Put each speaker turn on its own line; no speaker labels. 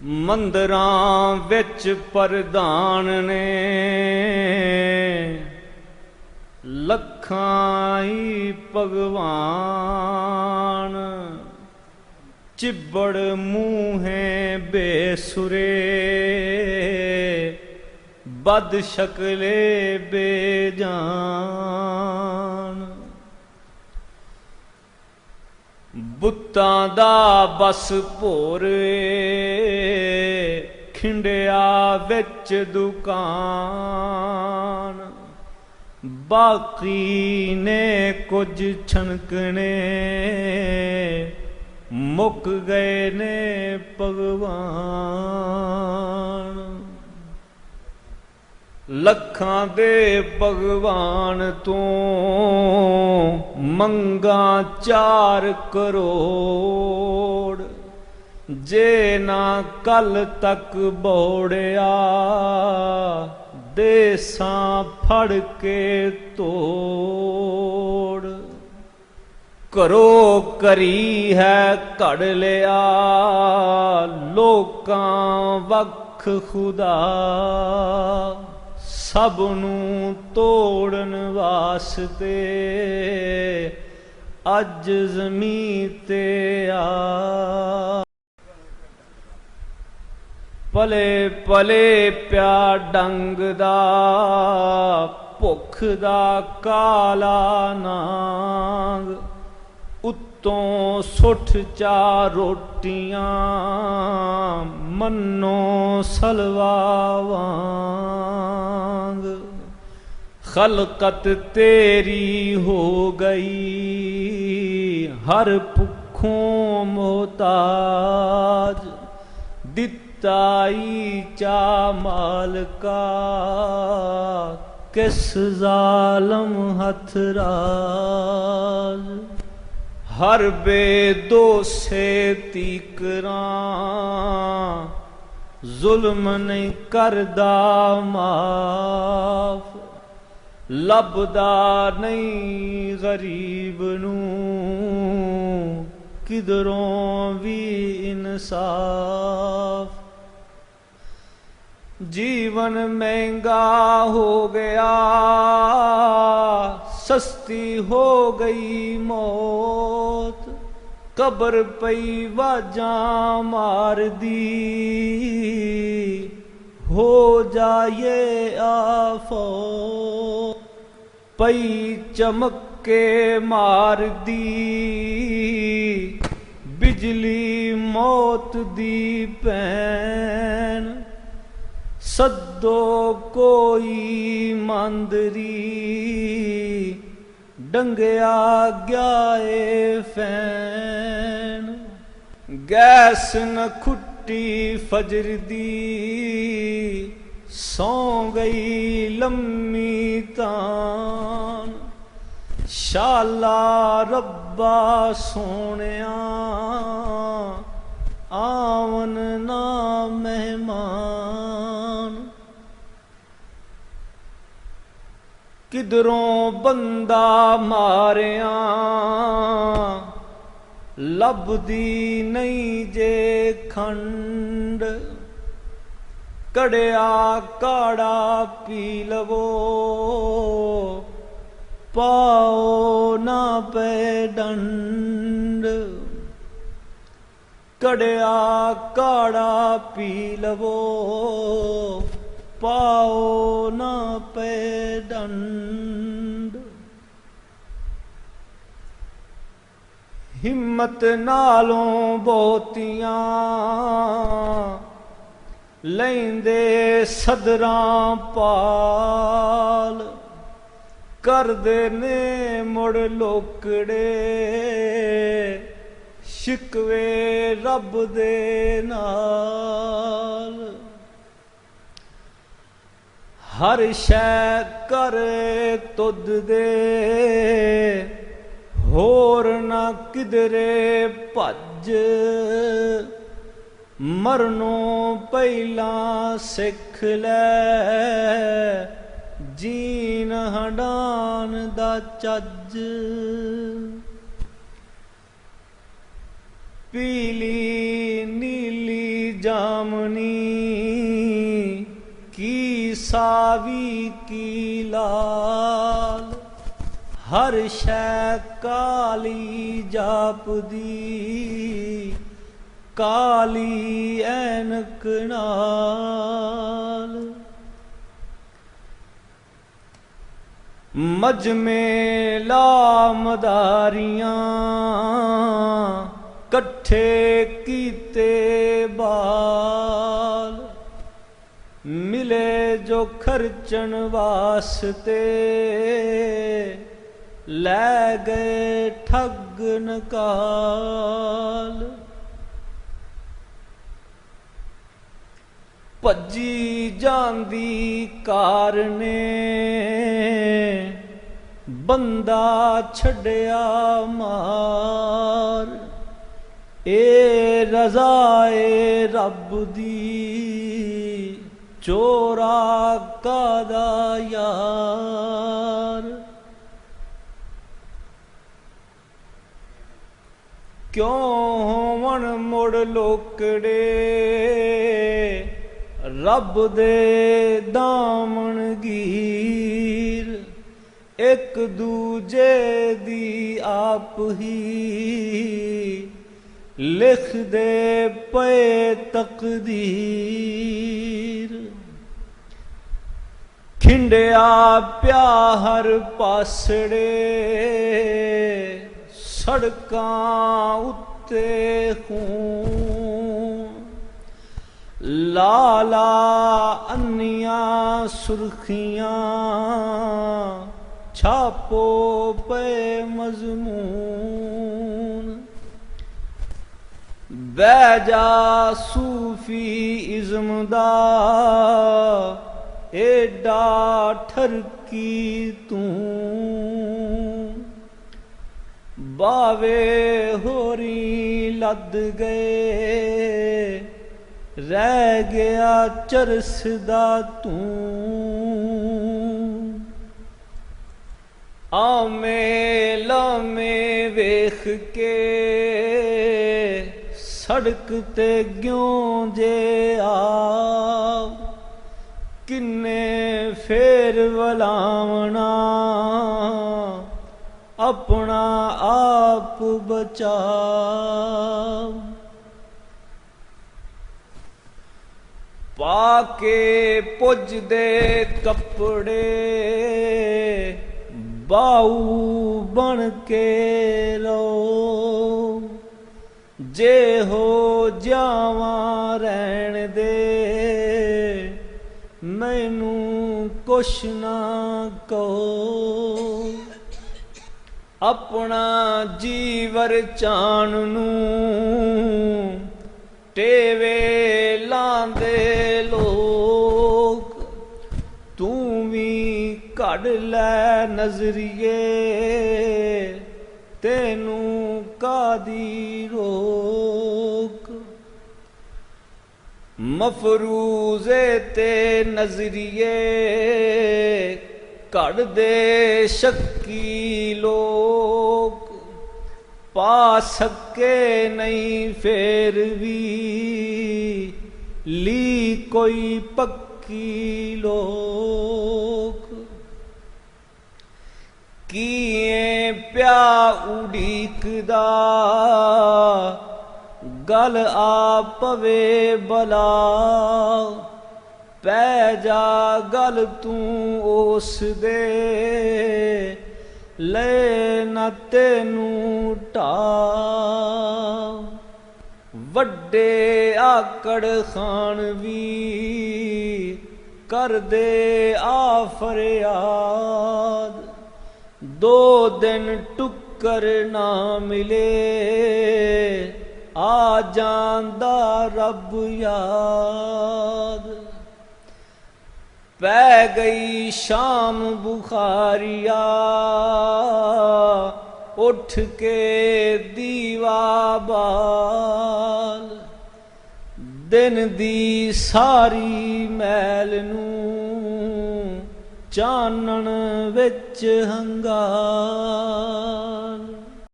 ਮੰਦਰਾਂ ਵਿੱਚ ਪ੍ਰਧਾਨ ਨੇ ਲੱਖਾਂ ਹੀ ਭਗਵਾਨ। चिबड़ मूहे बेसुरे बद शकले बेजान। बुत्तां दा बस भोरे खिंडिया विच दुकान। बाकी ने कुछ छनकने मुक गए ने भगवान। लखां दे भगवान तो मंगा 4 करोड़। जे ना कल तक बौड़िया देसां फड़ के तोड़। करो करी है घड़ लिया लोकां वख खुदा। सब नूं तोड़न वास्ते अज ज़मीं ते आ। पले पले प्या डंगदा भुख दा काला नाग। उत्तों सुठ 4 रोटियां मन्नो सलवा वांग। खलकत तेरी हो गई हर भुखों मोहताज। दिताई चा मालका किस जालम हथराज। हर बेदोसे तीकरा जुल्म नहीं करदा माफ। लभदा नहीं गरीब नूं किधरों भी इंसाफ। जीवन महंगा हो गया सस्ती हो गई मौत। कब्र पई वाजा मार दी हो जाए आफत। पई चमक के मार दी बिजली मौत दी पैन। सद्दो कोई मांदरी डंगया गया फैन। गैस न खुट्टी फजर दी सौ गई लम्मी तान। शाला रब्बा सोनिया आवन ना मेहमान। किधरों बंदा मारिया लभदी नहीं जे खंड। कड़िया काड़ा पी लवो पाओ ना पे डंड। कड़िया काड़ा पी लवो पाओ ना पे दंड। हिम्मत नालों बहुतियां लैंदे सदरां पाल। करदे ने मुड़ लोकड़े शिकवे रब दे नाल। हर शै कर तुद दे होर ना किधरे भज। मरनों पहला सिख लै जीन हंडान दा चज। पीली नीली जाम अपनी की सावी की लाल हर शै काली जापदी काली ऐनक नाल मजमे लामदारियां कट्ठे कीते बाल मिले जो खर्चन वास्ते लै गए ठग नकाल भज्जी जांदी कार ने बंदा छड़िया मार ए रज़ाए रब दी चोरा कादा यार क्यों होवन मुड़ लोकड़े रब दे दामन गीर एक दूजे दी आप ही लिख दे पे तकदीर खिंडिया प्या हर पासड़े सड़कां उत्ते खून लाला अन्नियां सुर्खियां छापो पे मजमून बैजा सूफी इज़्म दा एडा ठरकी तू बावे होरी लद गए रह गया चरसदा तू आमे लामे वेख के सड़क ते ग्यों जे आओ किन्ने फेर वलावना अपना आप बचाओ पाके पुज दे कपड़े बाऊ बन के लो जे हो जावा रहन दे मैनू कुछ ना कहो अपना जीवर चान नू टेवे लांदे लोग तू भी कढ़ लै नजरिए तेनू कादी रोक मफरूजे ते नजरिए कढ़ दे शक्की लोग पा सके नहीं फेर भी ली कोई पक्की लोग किए प्या उड़ीकदा गल आ पवे बला पै जा गल तू उस दे ले न तेनू ढा वड्डे आकड़ खान भी कर दे आ फरियाद दो दिन टुक्कर ना मिले आ जांदा रब याद पै गई शाम बुखारिया उठ के दीवा बाल दिन दी सारी मैल नू चानण विच हंगार